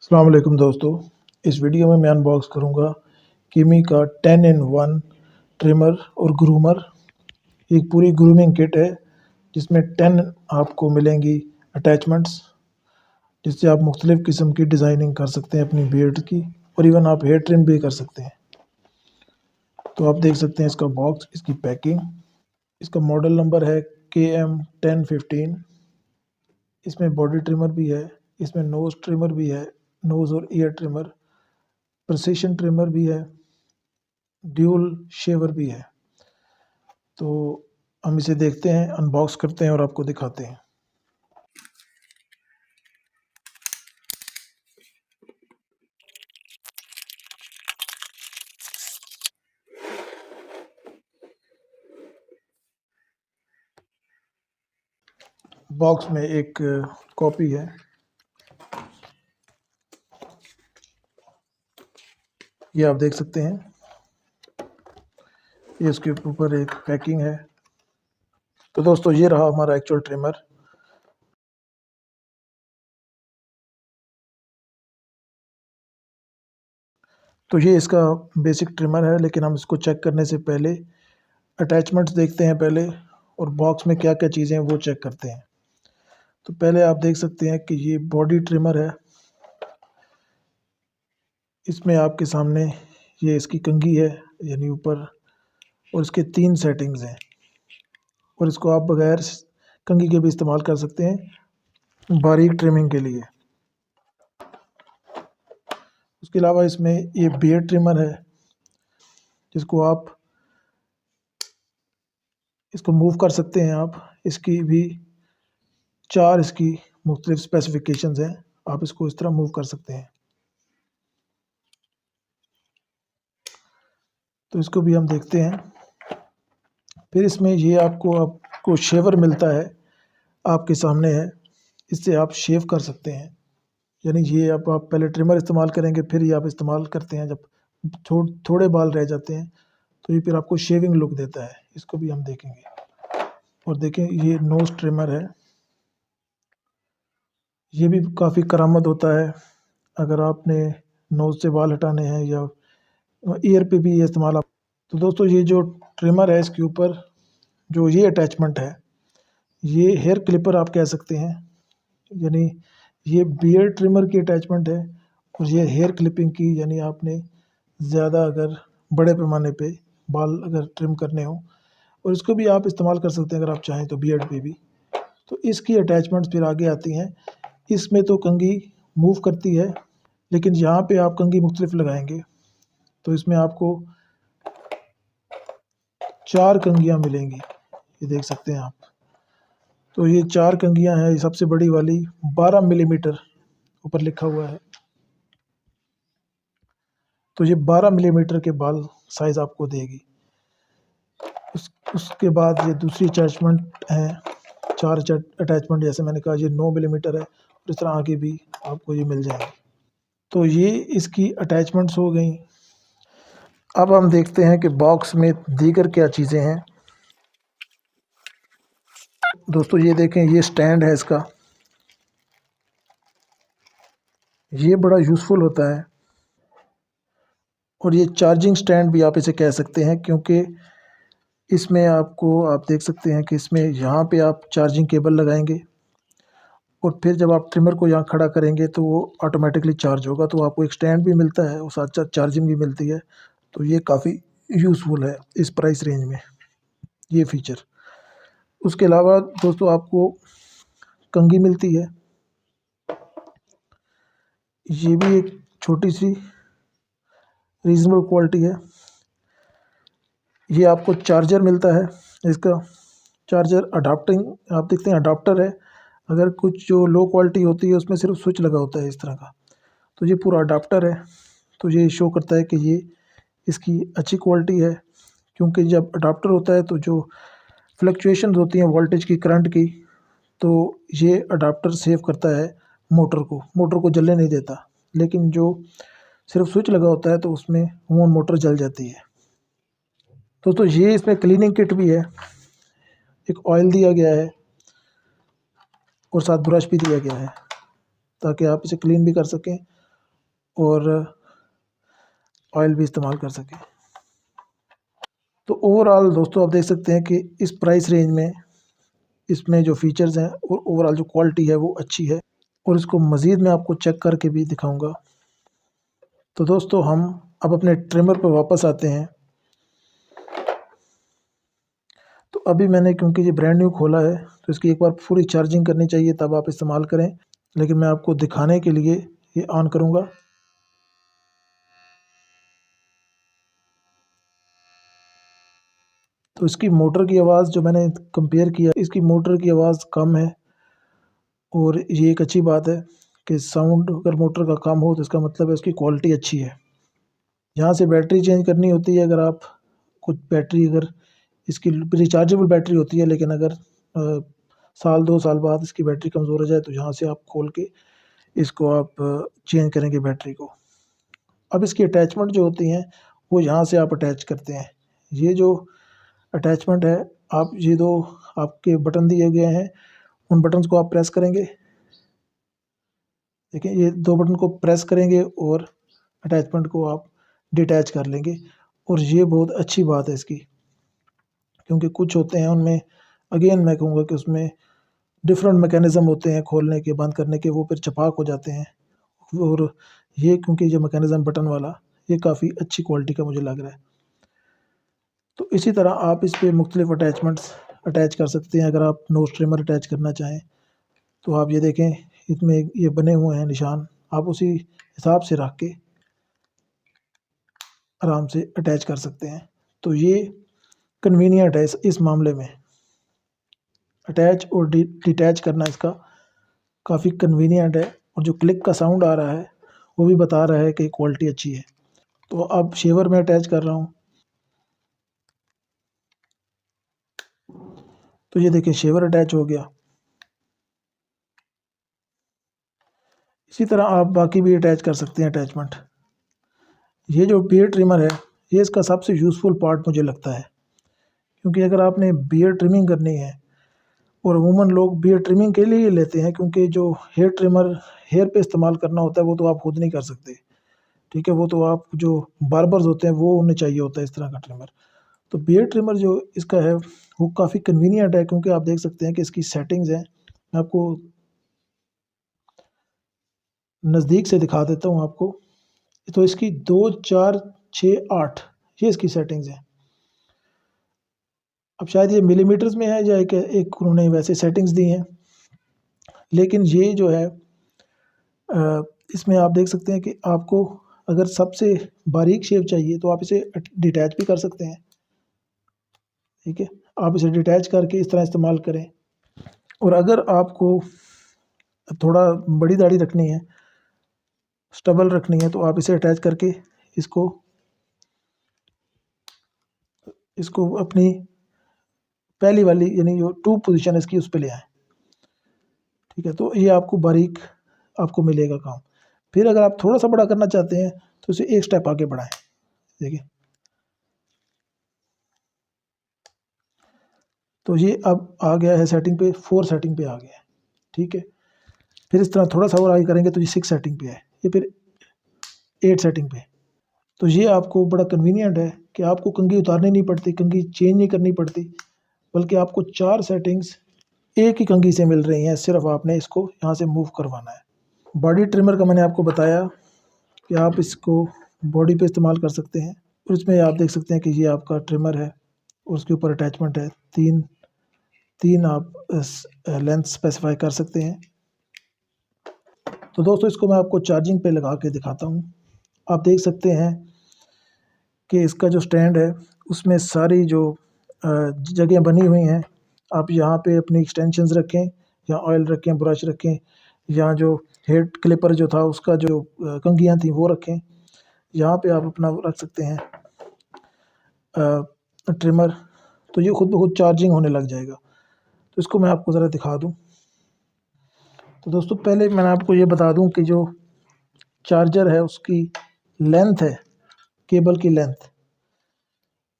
अस्सलाम वालेकुम दोस्तों। इस वीडियो में मैं अनबॉक्स करूंगा किमी का 10 in 1 ट्रिमर और ग्रूमर। एक पूरी ग्रूमिंग किट है जिसमें 10 आपको मिलेंगी अटैचमेंट्स, जिससे आप मुख्तलिफ़ किस्म की डिज़ाइनिंग कर सकते हैं अपनी बियर्ड की, और इवन आप हेयर ट्रिम भी कर सकते हैं। तो आप देख सकते हैं इसका बॉक्स, इसकी पैकिंग। इसका मॉडल नंबर है KM1015। इसमें बॉडी ट्रिमर भी है, इसमें नोज़ ट्रिमर भी है, नोज़ और ईयर ट्रिमर, प्रिसिशन ट्रिमर भी है, ड्यूल शेवर भी है। तो हम इसे देखते हैं, अनबॉक्स करते हैं और आपको दिखाते हैं। बॉक्स में एक कॉपी है, ये आप देख सकते हैं। ये उसके ऊपर एक पैकिंग है। तो दोस्तों ये रहा हमारा एक्चुअल ट्रिमर। तो ये इसका बेसिक ट्रिमर है, लेकिन हम इसको चेक करने से पहले अटैचमेंट्स देखते हैं पहले, और बॉक्स में क्या क्या चीज़ें हैं वो चेक करते हैं। तो पहले आप देख सकते हैं कि ये बॉडी ट्रिमर है। इसमें आपके सामने ये इसकी कंघी है, यानी ऊपर, और इसके 3 सेटिंग्स हैं, और इसको आप बगैर कंघी के भी इस्तेमाल कर सकते हैं बारीक ट्रिमिंग के लिए। उसके अलावा इसमें ये बियर्ड ट्रिमर है, जिसको आप इसको मूव कर सकते हैं आप। इसकी भी 4 इसकी मुख्तलिफ स्पेसिफिकेशंस हैं, आप इसको इस तरह मूव कर सकते हैं। तो इसको भी हम देखते हैं। फिर इसमें ये आपको शेवर मिलता है, आपके सामने है, इससे आप शेव कर सकते हैं। यानी ये आप पहले ट्रिमर इस्तेमाल करेंगे, फिर ये आप इस्तेमाल करते हैं जब थोड़े बाल रह जाते हैं, तो ये फिर आपको शेविंग लुक देता है। इसको भी हम देखेंगे। और देखें, ये नोज ट्रिमर है, ये भी काफ़ी करामत होता है अगर आपने नोज़ से बाल हटाने हैं, या ईयर पे भी ये इस्तेमाल आप। तो दोस्तों ये जो ट्रिमर है, इसके ऊपर जो ये अटैचमेंट है, ये हेयर क्लिपर आप कह सकते हैं। यानी ये बियर्ड ट्रिमर की अटैचमेंट है, और ये हेयर क्लिपिंग की, यानी आपने ज़्यादा अगर बड़े पैमाने पे बाल अगर ट्रिम करने हो, और इसको भी आप इस्तेमाल कर सकते हैं अगर आप चाहें तो बियर्ड पे भी। तो इसकी अटैचमेंट्स फिर आगे आती हैं। इसमें तो कंघी मूव करती है, लेकिन यहाँ पे आप कंघी मुख्तलिफ लगाएंगे। तो इसमें आपको 4 कंघियाँ मिलेंगी, ये देख सकते हैं आप। तो ये 4 कंघियाँ हैं। ये सबसे बड़ी वाली 12 मिलीमीटर ऊपर लिखा हुआ है। तो ये 12 मिलीमीटर के बाल साइज़ आपको देगी। उसके बाद ये दूसरी अटैचमेंट है, 4 अटैचमेंट, जैसे मैंने कहा, ये 9 मिलीमीटर है, और इस तरह आगे भी आपको ये मिल जाएंगे। तो ये इसकी अटैचमेंट्स हो गई। अब हम देखते हैं कि बॉक्स में दीगर क्या चीज़ें हैं। दोस्तों ये देखें, ये स्टैंड है इसका, ये बड़ा यूज़फुल होता है। और ये चार्जिंग स्टैंड भी आप इसे कह सकते हैं, क्योंकि इसमें आप देख सकते हैं कि इसमें यहाँ पे आप चार्जिंग केबल लगाएंगे, और फिर जब आप ट्रिमर को यहाँ खड़ा करेंगे तो वो ऑटोमेटिकली चार्ज होगा। तो आपको एक स्टैंड भी मिलता है, और साथ साथ चार्जिंग भी मिलती है। तो ये काफ़ी यूज़फुल है इस प्राइस रेंज में, ये फीचर। उसके अलावा दोस्तों आपको कंघी मिलती है, ये भी एक छोटी सी रीज़नेबल क्वालिटी है। ये आपको चार्जर मिलता है, इसका चार्जर अडाप्टिंग, आप देखते हैं अडाप्टर है। अगर कुछ जो लो क्वालिटी होती है उसमें सिर्फ स्विच लगा होता है इस तरह का, तो ये पूरा अडाप्टर है। तो ये शो करता है कि ये इसकी अच्छी क्वालिटी है, क्योंकि जब अडाप्टर होता है तो जो फ्लक्चुएशंस होती हैं वोल्टेज की, करंट की, तो ये अडाप्टर सेव करता है मोटर को जलने नहीं देता। लेकिन जो सिर्फ स्विच लगा होता है तो उसमें अमूमन मोटर जल जाती है। दोस्तों ये इसमें क्लीनिंग किट भी है, एक ऑयल दिया गया है, और साथ ब्रश भी दिया गया है, ताकि आप इसे क्लीन भी कर सकें और ऑयल भी इस्तेमाल कर सकें। तो ओवरऑल दोस्तों आप देख सकते हैं कि इस प्राइस रेंज में इसमें जो फीचर्स हैं और ओवरऑल जो क्वालिटी है वो अच्छी है, और इसको मज़ीद मैं आपको चेक करके भी दिखाऊंगा। तो दोस्तों हम अब अपने ट्रिमर पर वापस आते हैं। तो अभी मैंने, क्योंकि ये ब्रांड न्यू खोला है, तो इसकी एक बार पूरी चार्जिंग करनी चाहिए तब आप इस्तेमाल करें, लेकिन मैं आपको दिखाने के लिए ये ऑन करूँगा। तो इसकी मोटर की आवाज़ जो मैंने कंपेयर किया, इसकी मोटर की आवाज़ कम है, और ये एक अच्छी बात है कि साउंड अगर मोटर का कम हो तो इसका मतलब है उसकी क्वालिटी अच्छी है। यहाँ से बैटरी चेंज करनी होती है, अगर आप कुछ बैटरी, अगर इसकी रिचार्जेबल बैटरी होती है, लेकिन अगर साल 2 साल बाद इसकी बैटरी कमज़ोर हो जाए तो यहाँ से आप खोल के इसको आप चेंज करेंगे बैटरी को। अब इसकी अटैचमेंट जो होती हैं वो यहाँ से आप अटैच करते हैं। ये जो अटैचमेंट है, आप ये दो आपके बटन दिए गए हैं, उन बटन्स को आप प्रेस करेंगे। देखिए ये 2 बटन को प्रेस करेंगे और अटैचमेंट को आप डिटैच कर लेंगे। और ये बहुत अच्छी बात है इसकी, क्योंकि कुछ होते हैं उनमें, अगेन मैं कहूँगा कि उसमें डिफरेंट मैकेनिज़्म होते हैं खोलने के, बंद करने के, वो फिर चपाक हो जाते हैं। और ये क्योंकि ये मैकेनिज़्म बटन वाला, ये काफ़ी अच्छी क्वालिटी का मुझे लग रहा है। तो इसी तरह आप इस पे मुख्तलिफ अटैचमेंट्स अटैच कर सकते हैं। अगर आप नोज़ ट्रिमर अटैच करना चाहें तो आप ये देखें, इसमें ये बने हुए हैं निशान, आप उसी हिसाब से रख के आराम से अटैच कर सकते हैं। तो ये कन्वीनियंट है इस मामले में, अटैच और डिटैच करना इसका काफ़ी कन्वीनियंट है। और जो क्लिक का साउंड आ रहा है वो भी बता रहा है कि क्वालिटी अच्छी है। तो अब शेवर में अटैच कर रहा हूँ, तो ये देखिए शेवर अटैच हो गया। इसी तरह आप बाकी भी अटैच कर सकते हैं अटैचमेंट। ये जो बियर्ड ट्रिमर है, ये इसका सबसे यूज़फुल पार्ट मुझे लगता है, क्योंकि अगर आपने बियर्ड ट्रिमिंग करनी है, और अमूमन लोग बियर्ड ट्रिमिंग के लिए लेते हैं, क्योंकि जो हेयर ट्रिमर हेयर पे इस्तेमाल करना होता है वो तो आप खुद नहीं कर सकते, ठीक है, वो तो आप जो बार्बर्स होते हैं वो उन्हें चाहिए होता है इस तरह का ट्रिमर। तो बियर्ड ट्रिमर जो इसका है वो काफ़ी कन्वीनियंट है, क्योंकि आप देख सकते हैं कि इसकी सेटिंग्स हैं। मैं आपको नज़दीक से दिखा देता हूँ आपको। तो इसकी 2, 4, 6, 8 ये इसकी सेटिंग्स हैं। अब शायद ये मिलीमीटर्स में है या एक उन्होंने वैसे सेटिंग्स दी हैं, लेकिन ये जो है इसमें आप देख सकते हैं कि आपको अगर सबसे बारीक शेप चाहिए तो आप इसे डिटैच भी कर सकते हैं, ठीक है। आप इसे डिटैच करके इस तरह इस्तेमाल करें। और अगर आपको थोड़ा बड़ी दाढ़ी रखनी है, स्टबल रखनी है, तो आप इसे अटैच करके इसको इसको अपनी पहली वाली यानी जो 2 पोजीशन इसकी उस पे ले आए, ठीक है। तो ये आपको बारीक आपको मिलेगा काम। फिर अगर आप थोड़ा सा बड़ा करना चाहते हैं तो इसे एक स्टेप आगे बढ़ाएं। देखिए, तो ये अब आ गया है सेटिंग पे, 4 सेटिंग पे आ गया है, ठीक है। फिर इस तरह थोड़ा सा और आगे करेंगे तो ये 6 सेटिंग पे है, ये फिर 8 सेटिंग पे। तो ये आपको बड़ा कन्वीनियंट है कि आपको कंघी उतारनी नहीं पड़ती, कंघी चेंज नहीं करनी पड़ती, बल्कि आपको 4 सेटिंग्स एक ही कंघी से मिल रही हैं, सिर्फ आपने इसको यहाँ से मूव करवाना है। बॉडी ट्रिमर का मैंने आपको बताया कि आप इसको बॉडी पे इस्तेमाल कर सकते हैं, और इसमें आप देख सकते हैं कि ये आपका ट्रिमर है और उसके ऊपर अटैचमेंट है, तीन आप लेंथ स्पेसिफाई कर सकते हैं। तो दोस्तों इसको मैं आपको चार्जिंग पे लगा के दिखाता हूँ। आप देख सकते हैं कि इसका जो स्टैंड है उसमें सारी जो जगह बनी हुई हैं। आप यहाँ पे अपनी एक्सटेंशंस रखें, या ऑयल रखें, ब्रश रखें, या जो हेयर क्लिपर जो था उसका जो कंघियाँ थी वो रखें। यहाँ पे आप अपना रख सकते हैं ट्रिमर, तो ये खुद ब खुद चार्जिंग होने लग जाएगा। तो इसको मैं आपको ज़रा दिखा दूँ। तो दोस्तों पहले मैंने आपको ये बता दूँ कि जो चार्जर है उसकी लेंथ है, केबल की लेंथ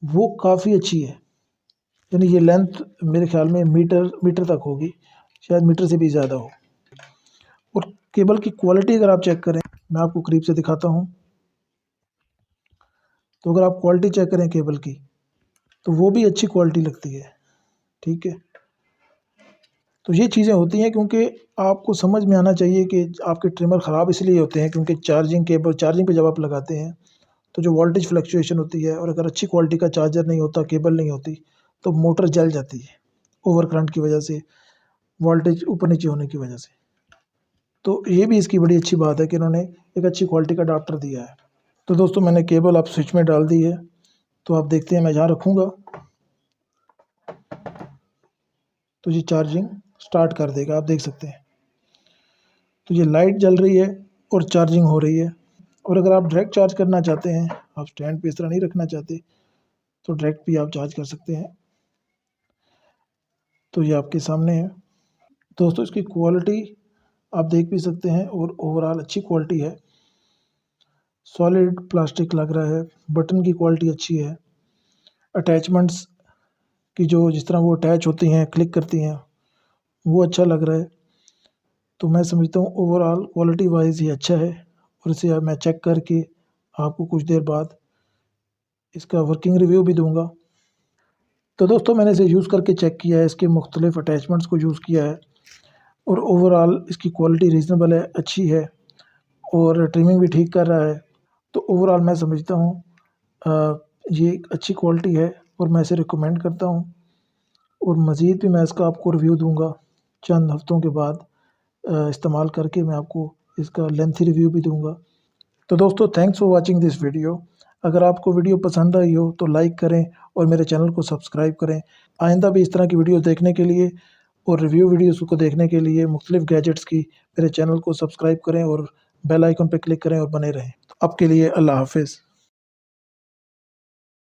वो काफ़ी अच्छी है, यानी ये लेंथ मेरे ख्याल में मीटर तक होगी, शायद मीटर से भी ज़्यादा हो। और केबल की क्वालिटी अगर आप चेक करें मैं आपको करीब से दिखाता हूँ। तो अगर आप क्वालिटी चेक करें केबल की तो वो भी अच्छी क्वालिटी लगती है, ठीक है। तो ये चीज़ें होती हैं क्योंकि आपको समझ में आना चाहिए कि आपके ट्रिमर ख़राब इसलिए होते हैं क्योंकि चार्जिंग पे जब आप लगाते हैं तो जो वोल्टेज फ्लक्चुएशन होती है, और अगर अच्छी क्वालिटी का चार्जर नहीं होता, केबल नहीं होती, तो मोटर जल जाती है ओवर करंट की वजह से, वोल्टेज ऊपर नीचे होने की वजह से। तो ये भी इसकी बड़ी अच्छी बात है कि इन्होंने एक अच्छी क्वालिटी का अडाप्टर दिया है। तो दोस्तों मैंने केबल आप स्विच में डाल दी है, तो आप देखते हैं मैं जहाँ रखूँगा तो ये चार्जिंग स्टार्ट कर देगा, आप देख सकते हैं। तो ये लाइट जल रही है और चार्जिंग हो रही है। और अगर आप डायरेक्ट चार्ज करना चाहते हैं, आप स्टैंड पे इस तरह नहीं रखना चाहते, तो डायरेक्ट भी आप चार्ज कर सकते हैं। तो ये आपके सामने है दोस्तों, इसकी क्वालिटी आप देख भी सकते हैं और ओवरऑल अच्छी क्वालिटी है। सॉलिड प्लास्टिक लग रहा है, बटन की क्वालिटी अच्छी है, अटैचमेंट्स की जो जिस तरह वो अटैच होती हैं, क्लिक करती हैं, वो अच्छा लग रहा है। तो मैं समझता हूँ ओवरऑल क्वालिटी वाइज ये अच्छा है, और इसे अब मैं चेक करके आपको कुछ देर बाद इसका वर्किंग रिव्यू भी दूंगा। तो दोस्तों मैंने इसे यूज़ करके चेक किया है, इसके मुख्तलिफ अटैचमेंट्स को यूज़ किया है, और ओवरऑल इसकी क्वालिटी रीज़नेबल है, अच्छी है, और ट्रिमिंग भी ठीक कर रहा है। तो ओवरऑल मैं समझता हूँ ये एक अच्छी क्वालिटी है और मैं इसे रिकमेंड करता हूँ। और मज़ीद भी मैं इसका आपको रिव्यू दूंगा चंद हफ्तों के बाद, इस्तेमाल करके मैं आपको इसका लेंथी रिव्यू भी दूंगा। तो दोस्तों thanks for watching this video. अगर आपको वीडियो पसंद आई हो तो लाइक करें और मेरे चैनल को सब्सक्राइब करें। आइंदा भी इस तरह की वीडियोस देखने के लिए और रिव्यू वीडियोस को देखने के लिए मुख्तलिफ गैजेट्स की मेरे चैनल को सब्सक्राइब करें और बेल आइकन पर क्लिक करें और बने रहें। तो अब के लिए अल्लाह हाफिज़।